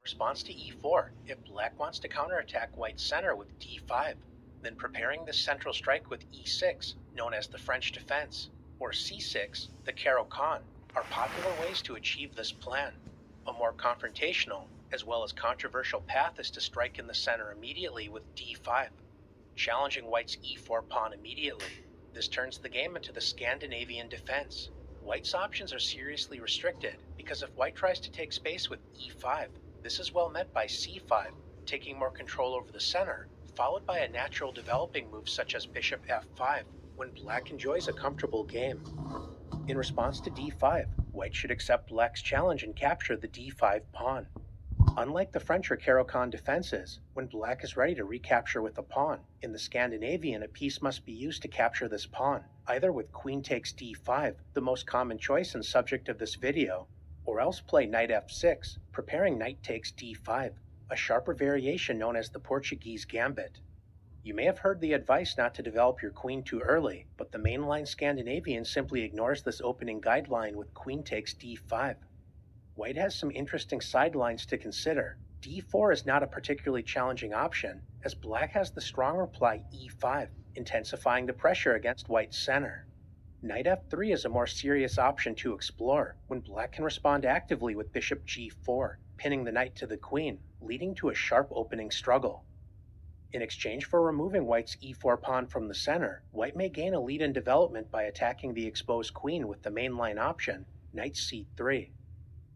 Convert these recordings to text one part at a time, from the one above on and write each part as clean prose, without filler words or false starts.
Response to e4. If black wants to counterattack white's center with d5, then preparing this central strike with e6, known as the French defense, or c6, the Caro-Kann, are popular ways to achieve this plan. A more confrontational, as well as controversial path is to strike in the center immediately with d5, challenging white's e4 pawn immediately. This turns the game into the Scandinavian defense. White's options are seriously restricted, because if white tries to take space with e5, this is well met by c5, taking more control over the center, followed by a natural developing move such as bishop f5, when black enjoys a comfortable game. In response to d5, white should accept black's challenge and capture the d5 pawn. Unlike the French or Caro-Kann defenses, when black is ready to recapture with a pawn, in the Scandinavian a piece must be used to capture this pawn, either with queen takes d5, the most common choice and subject of this video, or else play knight f6, preparing knight takes d5, a sharper variation known as the Portuguese gambit. You may have heard the advice not to develop your queen too early, but the mainline Scandinavian simply ignores this opening guideline with queen takes d5. White has some interesting sidelines to consider. d4 is not a particularly challenging option, as black has the strong reply e5, intensifying the pressure against white's center. Knight f3 is a more serious option to explore, when black can respond actively with bishop g4, pinning the knight to the queen, leading to a sharp opening struggle. In exchange for removing white's e4 pawn from the center, white may gain a lead in development by attacking the exposed queen with the mainline option, knight c3.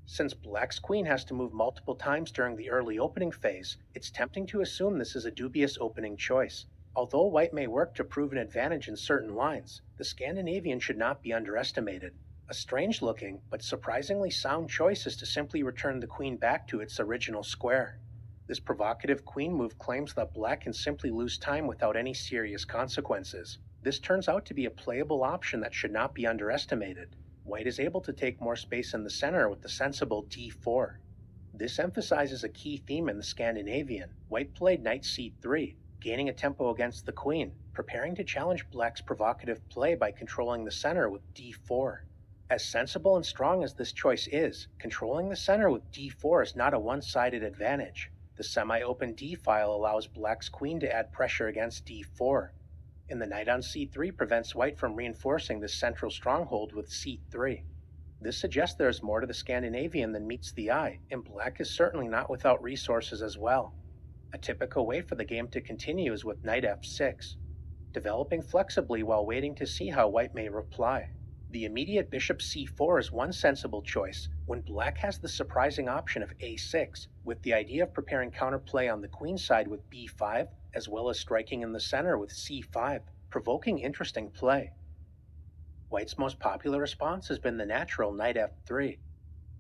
Since black's queen has to move multiple times during the early opening phase, it's tempting to assume this is a dubious opening choice. Although white may work to prove an advantage in certain lines, the Scandinavian should not be underestimated. A strange-looking, but surprisingly sound choice is to simply return the queen back to its original square. This provocative queen move claims that black can simply lose time without any serious consequences. This turns out to be a playable option that should not be underestimated. White is able to take more space in the center with the sensible d4. This emphasizes a key theme in the Scandinavian. White played knight c3, gaining a tempo against the queen, preparing to challenge black's provocative play by controlling the center with d4. As sensible and strong as this choice is, controlling the center with d4 is not a one-sided advantage. The semi-open d-file allows black's queen to add pressure against d4, and the knight on c3 prevents white from reinforcing this central stronghold with c3. This suggests there is more to the Scandinavian than meets the eye, and black is certainly not without resources as well. A typical way for the game to continue is with knight f6, developing flexibly while waiting to see how white may reply. The immediate bishop c4 is one sensible choice, when black has the surprising option of a6, with the idea of preparing counterplay on the queen side with b5, as well as striking in the center with c5, provoking interesting play. White's most popular response has been the natural knight f3,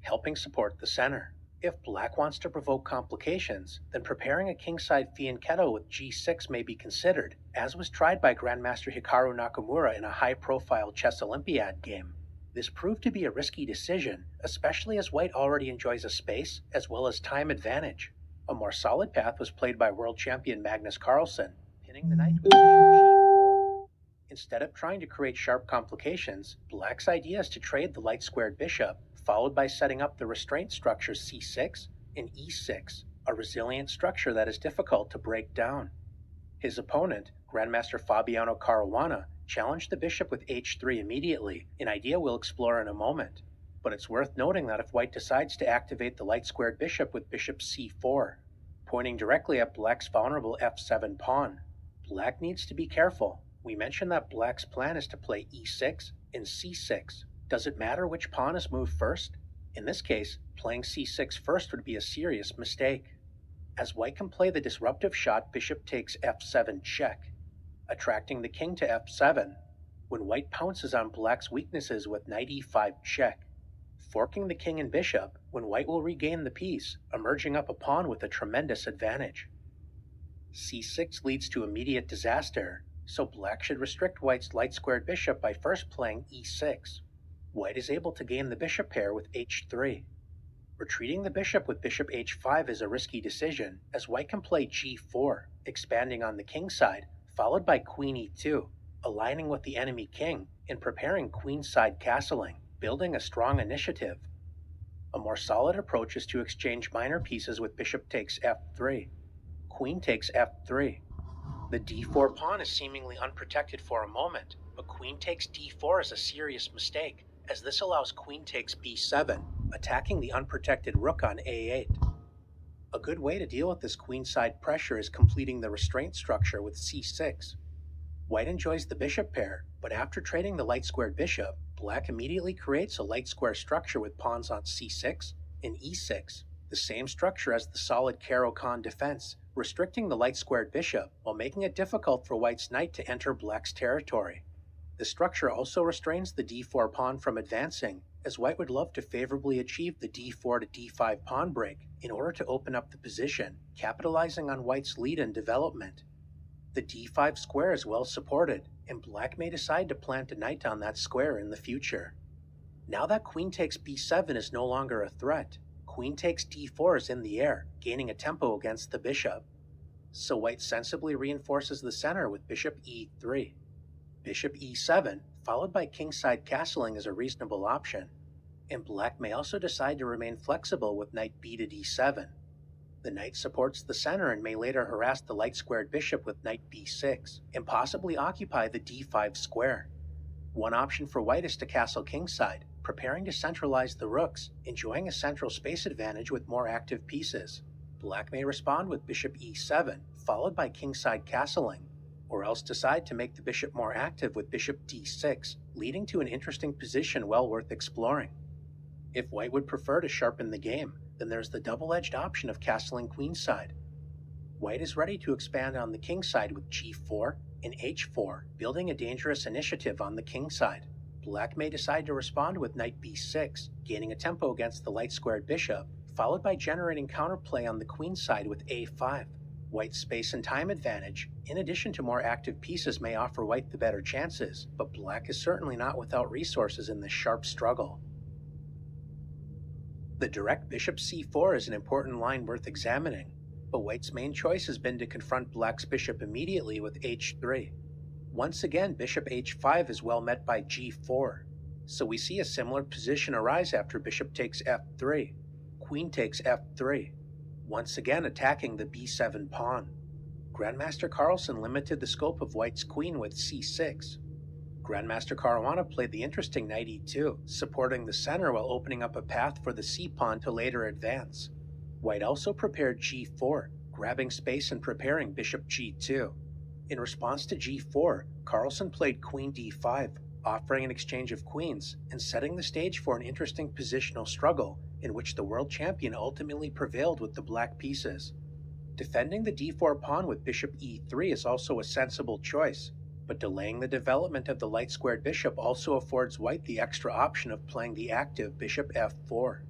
helping support the center. If black wants to provoke complications, then preparing a kingside fianchetto with g6 may be considered, as was tried by Grandmaster Hikaru Nakamura in a high-profile chess Olympiad game. This proved to be a risky decision, especially as white already enjoys a space as well as time advantage. A more solid path was played by world champion Magnus Carlsen, pinning the knight with bishop g4. Instead of trying to create sharp complications, black's idea is to trade the light-squared bishop, followed by setting up the restraint structures c6 and e6, a resilient structure that is difficult to break down. His opponent, Grandmaster Fabiano Caruana, challenged the bishop with h3 immediately, an idea we'll explore in a moment. But it's worth noting that if white decides to activate the light-squared bishop with bishop c4, pointing directly at black's vulnerable f7 pawn, black needs to be careful. We mentioned that black's plan is to play e6 and c6. Does it matter which pawn is moved first? In this case, playing c6 first would be a serious mistake, as white can play the disruptive shot bishop takes f7 check, attracting the king to f7, when white pounces on black's weaknesses with knight e5 check, forking the king and bishop, when white will regain the piece, emerging up a pawn with a tremendous advantage. c6 leads to immediate disaster, so black should restrict white's light-squared bishop by first playing e6. White is able to gain the bishop pair with h3. Retreating the bishop with bishop h5 is a risky decision, as white can play g4, expanding on the king side, followed by queen e2, aligning with the enemy king and preparing queenside castling, building a strong initiative. A more solid approach is to exchange minor pieces with bishop takes f3, queen takes f3. The d4 pawn is seemingly unprotected for a moment, but queen takes d4 is a serious mistake, as this allows queen takes b7, attacking the unprotected rook on a8. A good way to deal with this queenside pressure is completing the restraint structure with c6. White enjoys the bishop pair, but after trading the light-squared bishop, black immediately creates a light-square structure with pawns on c6 and e6, the same structure as the solid Caro-Kann defense, restricting the light-squared bishop while making it difficult for white's knight to enter black's territory. The structure also restrains the d4 pawn from advancing, as white would love to favorably achieve the d4 to d5 pawn break in order to open up the position, capitalizing on white's lead in development. The d5 square is well supported, and black may decide to plant a knight on that square in the future. Now that queen takes b7 is no longer a threat, queen takes d4 is in the air, gaining a tempo against the bishop. So white sensibly reinforces the center with bishop e3. Bishop e7, followed by kingside castling, is a reasonable option, and black may also decide to remain flexible with knight b to d7. The knight supports the center and may later harass the light-squared bishop with knight b6, and possibly occupy the d5 square. One option for white is to castle kingside, preparing to centralize the rooks, enjoying a central space advantage with more active pieces. Black may respond with bishop e7, followed by kingside castling, or else decide to make the bishop more active with bishop d6, leading to an interesting position well worth exploring. If white would prefer to sharpen the game, then there's the double-edged option of castling queenside. White is ready to expand on the kingside with g4 and h4, building a dangerous initiative on the kingside. Black may decide to respond with knight b6, gaining a tempo against the light-squared bishop, followed by generating counterplay on the queenside with a5. White's space and time advantage, in addition to more active pieces, may offer white the better chances, but black is certainly not without resources in this sharp struggle. The direct bishop c4 is an important line worth examining, but white's main choice has been to confront black's bishop immediately with h3. Once again, bishop h5 is well met by g4, so we see a similar position arise after bishop takes f3, queen takes f3, once again attacking the b7 pawn. Grandmaster Carlsen limited the scope of white's queen with c6. Grandmaster Caruana played the interesting knight e2, supporting the center while opening up a path for the c-pawn to later advance. White also prepared g4, grabbing space and preparing bishop g2. In response to g4, Carlsen played queen d5, offering an exchange of queens and setting the stage for an interesting positional struggle in which the world champion ultimately prevailed with the black pieces. Defending the d4 pawn with bishop e3 is also a sensible choice, but delaying the development of the light-squared bishop also affords white the extra option of playing the active bishop f4.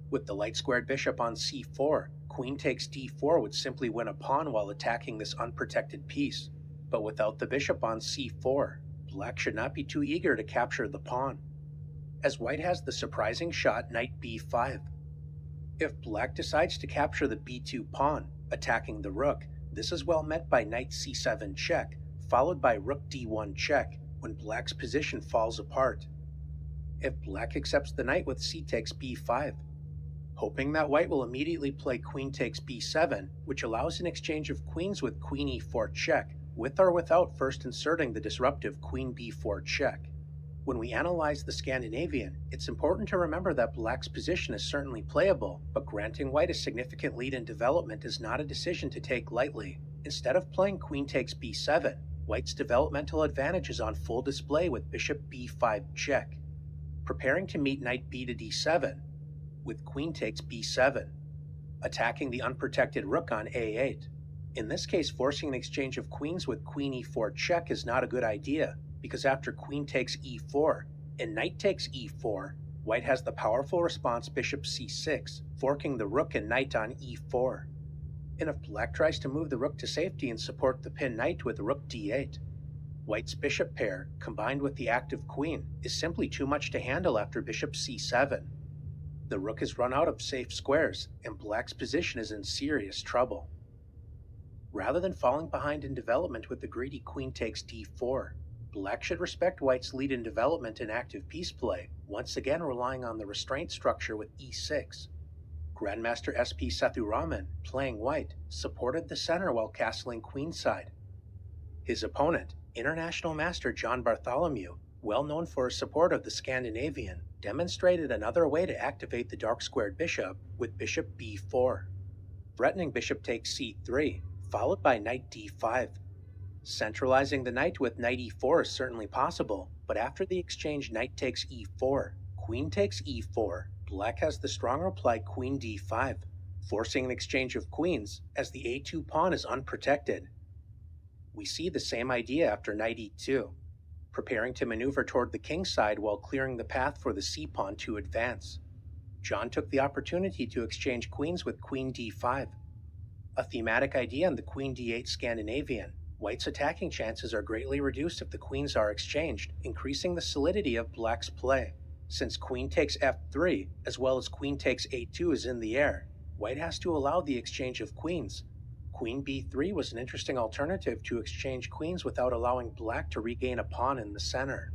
With the light-squared bishop on c4, queen takes d4 would simply win a pawn while attacking this unprotected piece, but without the bishop on c4, black should not be too eager to capture the pawn, as white has the surprising shot knight b5. If black decides to capture the b2 pawn, attacking the rook, this is well met by knight c7 check, followed by rook d1 check, when black's position falls apart. If black accepts the knight with c takes b5, hoping that white will immediately play queen takes b7, which allows an exchange of queens with queen e4 check, with or without first inserting the disruptive queen b4 check. When we analyze the Scandinavian, it's important to remember that black's position is certainly playable, but granting white a significant lead in development is not a decision to take lightly. Instead of playing queen takes b7, white's developmental advantage is on full display with bishop b5 check, preparing to meet knight b to d7, with queen takes b7, attacking the unprotected rook on a8. In this case, forcing an exchange of queens with queen e4 check is not a good idea, because after queen takes e4 and knight takes e4, white has the powerful response bishop c6, forking the rook and knight on e4. And if black tries to move the rook to safety and support the pinned knight with rook d8, white's bishop pair, combined with the active queen, is simply too much to handle after bishop c7. The rook is run out of safe squares, and black's position is in serious trouble. Rather than falling behind in development with the greedy queen takes d4, Black should respect white's lead in development and active piece play, once again relying on the restraint structure with e6. Grandmaster SP Sethuraman, playing white, supported the center while castling queenside. His opponent, international master John Bartholomew, well known for his support of the Scandinavian, demonstrated another way to activate the dark-squared bishop with bishop b4. Threatening bishop takes c3, followed by knight d5. Centralizing the knight with knight e4 is certainly possible, but after the exchange knight takes e4, queen takes e4, black has the strong reply queen d5, forcing an exchange of queens as the a2 pawn is unprotected. We see the same idea after knight e2, preparing to maneuver toward the king side while clearing the path for the c-pawn to advance. John took the opportunity to exchange queens with queen d5, a thematic idea in the queen d8 Scandinavian. White's attacking chances are greatly reduced if the queens are exchanged, increasing the solidity of black's play. Since queen takes f3, as well as queen takes a2 is in the air, white has to allow the exchange of queens. Queen b3 was an interesting alternative to exchange queens without allowing black to regain a pawn in the center.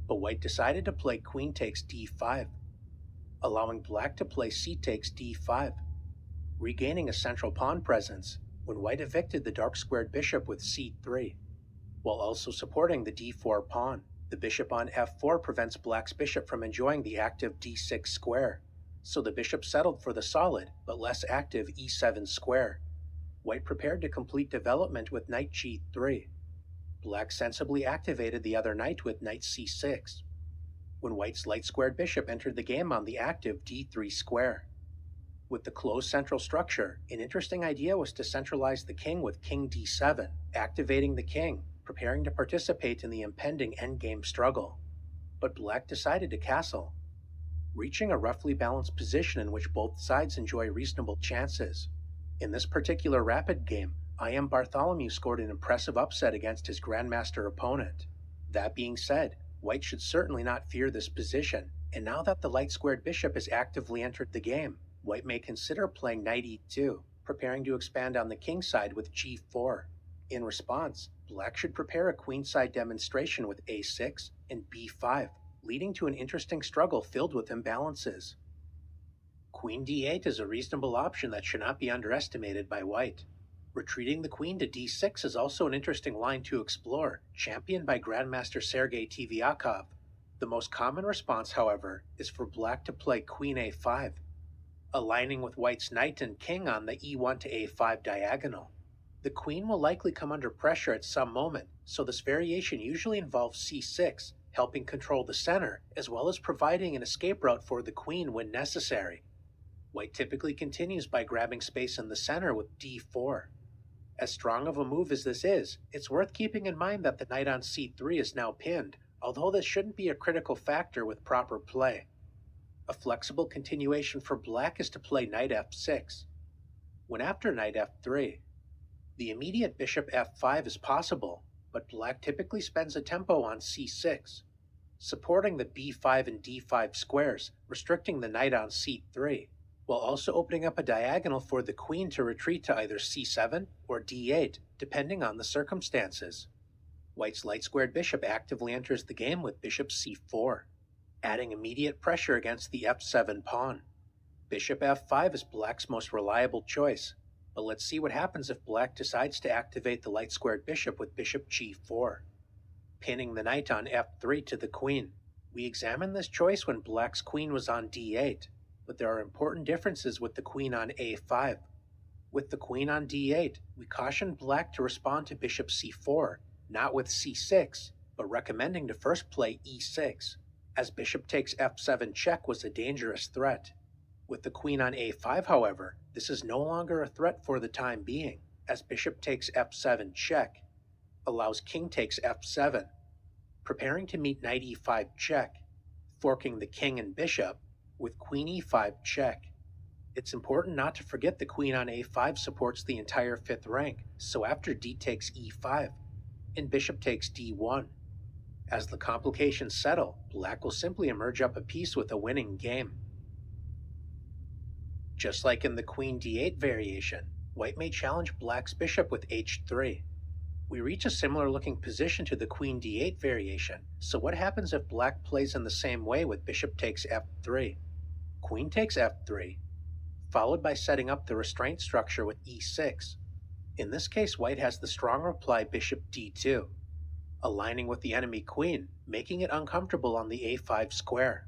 But white decided to play queen takes d5, allowing black to play c takes d5, regaining a central pawn presence when white evicted the dark-squared bishop with c3, while also supporting the d4 pawn. The bishop on f4 prevents black's bishop from enjoying the active d6 square, so the bishop settled for the solid but less active e7 square. White prepared to complete development with knight g3. Black sensibly activated the other knight with knight c6, when white's light-squared bishop entered the game on the active d3 square. With the closed central structure, an interesting idea was to centralize the king with king d7, activating the king, preparing to participate in the impending endgame struggle. But black decided to castle, reaching a roughly balanced position in which both sides enjoy reasonable chances. In this particular rapid game, IM Bartholomew scored an impressive upset against his grandmaster opponent. That being said, white should certainly not fear this position, and now that the light-squared bishop has actively entered the game, white may consider playing knight e2, preparing to expand on the king side with g4. In response, black should prepare a queenside demonstration with a6 and b5, leading to an interesting struggle filled with imbalances. Queen d8 is a reasonable option that should not be underestimated by white. Retreating the queen to d6 is also an interesting line to explore, championed by Grandmaster Sergei Tviakov. The most common response, however, is for black to play queen a5, aligning with white's knight and king on the e1 to a5 diagonal. The queen will likely come under pressure at some moment, so this variation usually involves c6, helping control the center, as well as providing an escape route for the queen when necessary. White typically continues by grabbing space in the center with d4. As strong of a move as this is, it's worth keeping in mind that the knight on c3 is now pinned, although this shouldn't be a critical factor with proper play. A flexible continuation for black is to play knight f6. When after knight f3, the immediate bishop f5 is possible, but black typically spends a tempo on c6, supporting the b5 and d5 squares, restricting the knight on c3, while also opening up a diagonal for the queen to retreat to either c7 or d8, depending on the circumstances. White's light-squared bishop actively enters the game with bishop c4, adding immediate pressure against the f7 pawn. Bishop f5 is black's most reliable choice, but let's see what happens if black decides to activate the light-squared bishop with bishop g4, pinning the knight on f3 to the queen. We examined this choice when black's queen was on d8, but there are important differences with the queen on a5. With the queen on d8, we cautioned black to respond to bishop c4, not with c6, but recommending to first play e6, as bishop takes f7 check was a dangerous threat. With the queen on a5, however, this is no longer a threat for the time being, as bishop takes f7 check allows king takes f7, preparing to meet knight e5 check, forking the king and bishop with queen e5 check. It's important not to forget the queen on a5 supports the entire fifth rank, so after d takes e5, and bishop takes d1. As the complications settle, black will simply emerge up a piece with a winning game. Just like in the queen d8 variation, white may challenge black's bishop with h3. We reach a similar looking position to the queen d8 variation, so what happens if black plays in the same way with bishop takes f3? Queen takes f3, followed by setting up the restraint structure with e6. In this case, white has the strong reply bishop d2, aligning with the enemy queen, making it uncomfortable on the a5 square.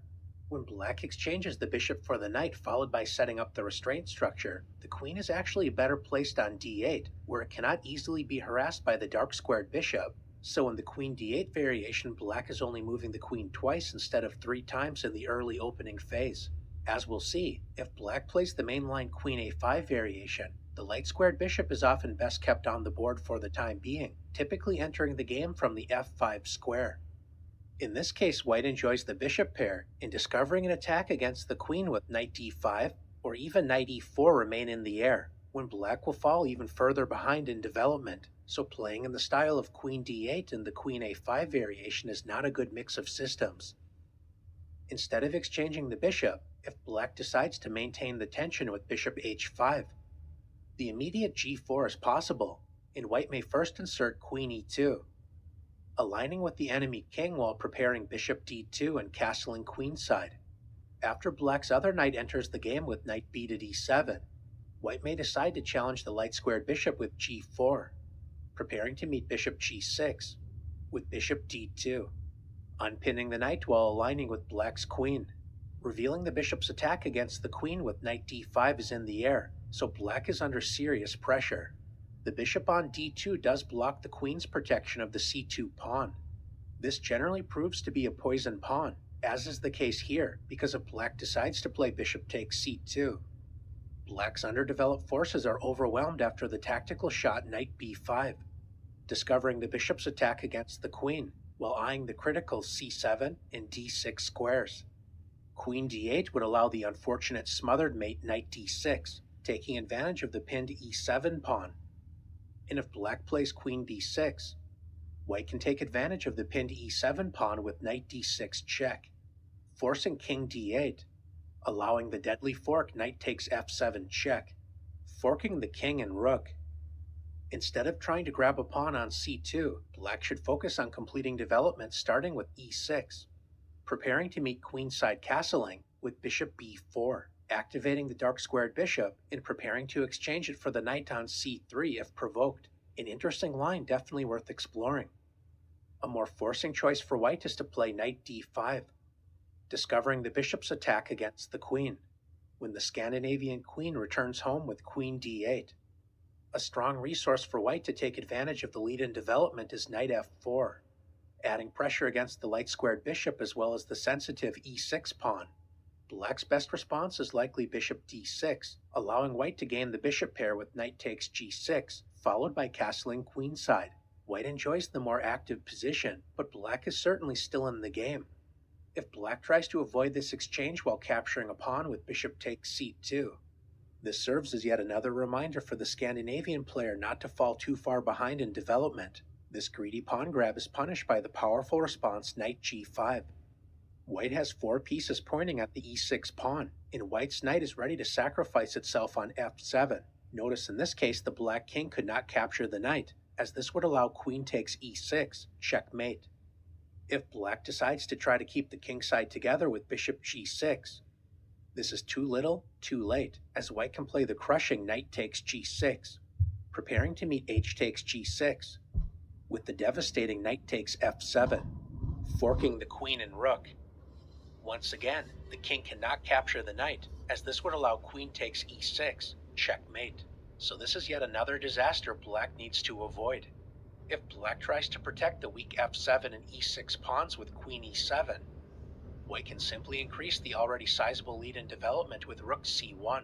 When black exchanges the bishop for the knight followed by setting up the restraint structure, the queen is actually better placed on d8, where it cannot easily be harassed by the dark squared bishop. So in the queen d8 variation, black is only moving the queen twice instead of 3 times in the early opening phase. As we'll see, if black plays the mainline queen a5 variation, the light squared bishop is often best kept on the board for the time being, typically entering the game from the f5 square. In this case, white enjoys the bishop pair, and discovering an attack against the queen with knight d5 or even knight e4 remain in the air, when black will fall even further behind in development, so playing in the style of queen d8 and the queen a5 variation is not a good mix of systems. Instead of exchanging the bishop, if black decides to maintain the tension with bishop h5, the immediate g4 is possible, and white may first insert queen e2, aligning with the enemy king while preparing bishop d2 and castling queenside. After black's other knight enters the game with knight b to d7, white may decide to challenge the light squared bishop with g4, preparing to meet bishop g6 with bishop d2, unpinning the knight while aligning with black's queen. Revealing the bishop's attack against the queen with knight d5 is in the air, so black is under serious pressure. The bishop on d2 does block the queen's protection of the c2 pawn. This generally proves to be a poison pawn, as is the case here, because if black decides to play bishop takes c2, black's underdeveloped forces are overwhelmed after the tactical shot knight b5, discovering the bishop's attack against the queen, while eyeing the critical c7 and d6 squares. Queen d8 would allow the unfortunate smothered mate knight d6, taking advantage of the pinned e7 pawn. And if black plays queen b6, white can take advantage of the pinned e7 pawn with knight d6 check, forcing king d8, allowing the deadly fork knight takes f7 check, forking the king and rook. Instead of trying to grab a pawn on c2, black should focus on completing development starting with e6, preparing to meet queenside castling with bishop b4, activating the dark squared bishop and preparing to exchange it for the knight on c3 if provoked. An interesting line definitely worth exploring. A more forcing choice for white is to play knight d5, discovering the bishop's attack against the queen, when the Scandinavian queen returns home with queen d8. A strong resource for white to take advantage of the lead in development is knight f4, adding pressure against the light squared bishop as well as the sensitive e6 pawn. Black's best response is likely bishop d6, allowing white to gain the bishop pair with knight takes g6, followed by castling queenside. White enjoys the more active position, but black is certainly still in the game. If black tries to avoid this exchange while capturing a pawn with bishop takes c2, this serves as yet another reminder for the Scandinavian player not to fall too far behind in development. This greedy pawn grab is punished by the powerful response knight g5. White has 4 pieces pointing at the e6 pawn, and white's knight is ready to sacrifice itself on f7. Notice in this case the black king could not capture the knight, as this would allow queen takes e6, checkmate. If black decides to try to keep the king side together with bishop g6, this is too little, too late, as white can play the crushing knight takes g6, preparing to meet h takes g6, with the devastating knight takes f7, forking the queen and rook. Once again, the king cannot capture the knight, as this would allow queen takes e6, checkmate. So this is yet another disaster black needs to avoid. If black tries to protect the weak f7 and e6 pawns with queen e7, white can simply increase the already sizable lead in development with rook c1.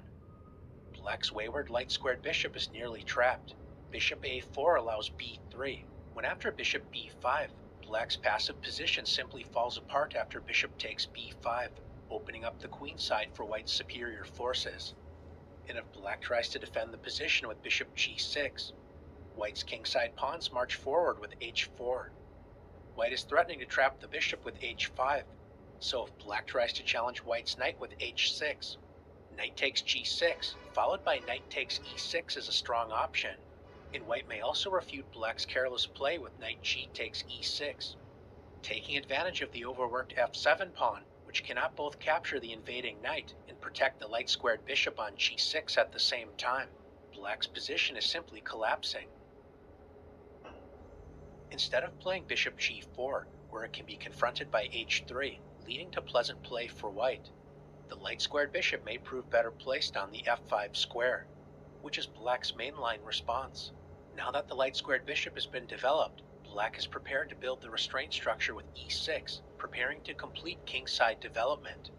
Black's wayward light squared bishop is nearly trapped. Bishop a4 allows b3, when after bishop b5, black's passive position simply falls apart after bishop takes b5, opening up the queen side for white's superior forces. And if black tries to defend the position with bishop g6, white's kingside pawns march forward with h4. White is threatening to trap the bishop with h5, so if black tries to challenge white's knight with h6, knight takes g6, followed by knight takes e6 is a strong option. And white may also refute black's careless play with knight g takes e6, taking advantage of the overworked f7 pawn, which cannot both capture the invading knight and protect the light-squared bishop on g6 at the same time. Black's position is simply collapsing. Instead of playing bishop g4, where it can be confronted by h3, leading to pleasant play for white, the light-squared bishop may prove better placed on the f5 square, which is black's mainline response. Now that the light-squared bishop has been developed, black is prepared to build the restraint structure with e6, preparing to complete kingside development.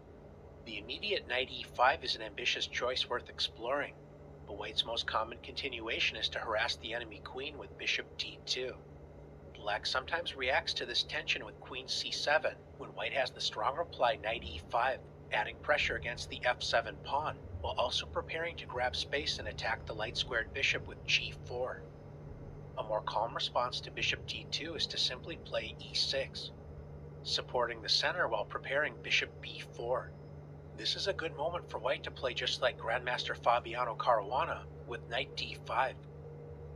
The immediate knight e5 is an ambitious choice worth exploring, but white's most common continuation is to harass the enemy queen with bishop d2. Black sometimes reacts to this tension with queen c7 when white has the strong reply knight e5, adding pressure against the f7 pawn, while also preparing to grab space and attack the light-squared bishop with g4. A more calm response to bishop d2 is to simply play e6, supporting the center while preparing bishop b4. This is a good moment for white to play just like Grandmaster Fabiano Caruana with knight d5,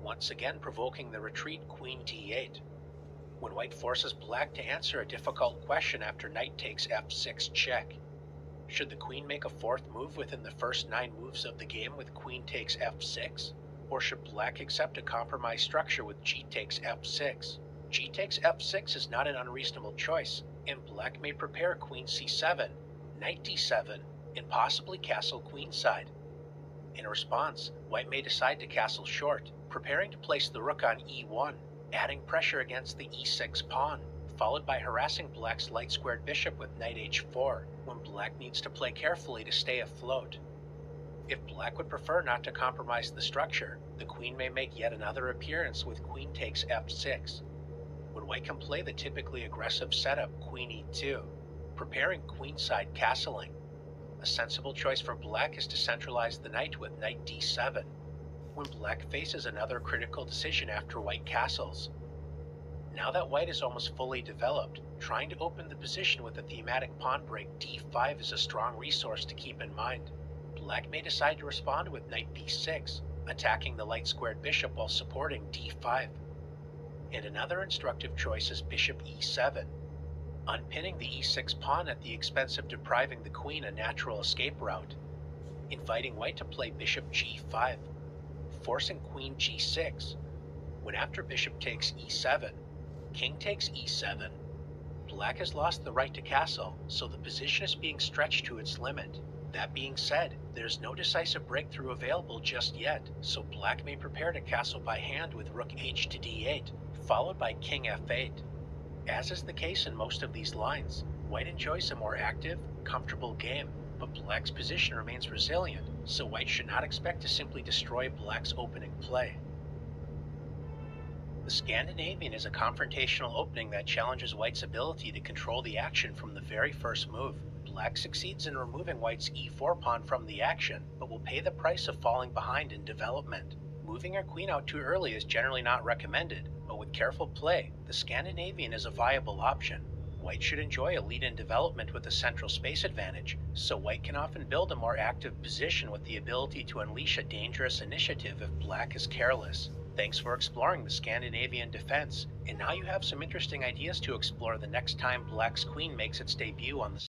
once again provoking the retreat queen d8. When white forces black to answer a difficult question after knight takes f6 check. Should the queen make a fourth move within the first 9 moves of the game with queen takes f6? Or should black accept a compromise structure with g takes f6? G takes f6 is not an unreasonable choice, and black may prepare queen c7, knight d7, and possibly castle queenside. In response, white may decide to castle short, preparing to place the rook on e1, adding pressure against the e6 pawn, followed by harassing black's light-squared bishop with knight h4, when black needs to play carefully to stay afloat. If black would prefer not to compromise the structure, the queen may make yet another appearance with queen takes f6, when white can play the typically aggressive setup queen e2, preparing queenside castling. A sensible choice for black is to centralize the knight with knight d7, when black faces another critical decision after white castles. Now that white is almost fully developed, trying to open the position with a thematic pawn break d5 is a strong resource to keep in mind. Black may decide to respond with knight b6, attacking the light-squared bishop while supporting d5. And another instructive choice is bishop e7, unpinning the e6 pawn at the expense of depriving the queen a natural escape route, inviting white to play bishop g5, forcing queen g6, when after bishop takes e7, king takes e7, black has lost the right to castle, so the position is being stretched to its limit. That being said, there's no decisive breakthrough available just yet, so black may prepare to castle by hand with rook h to d8, followed by king f8. As is the case in most of these lines, white enjoys a more active, comfortable game, but black's position remains resilient, so white should not expect to simply destroy black's opening play. The Scandinavian is a confrontational opening that challenges white's ability to control the action from the very first move. Black succeeds in removing white's e4 pawn from the action, but will pay the price of falling behind in development. Moving your queen out too early is generally not recommended, but with careful play, the Scandinavian is a viable option. White should enjoy a lead in development with a central space advantage, so white can often build a more active position with the ability to unleash a dangerous initiative if black is careless. Thanks for exploring the Scandinavian defense, and now you have some interesting ideas to explore the next time black's queen makes its debut on the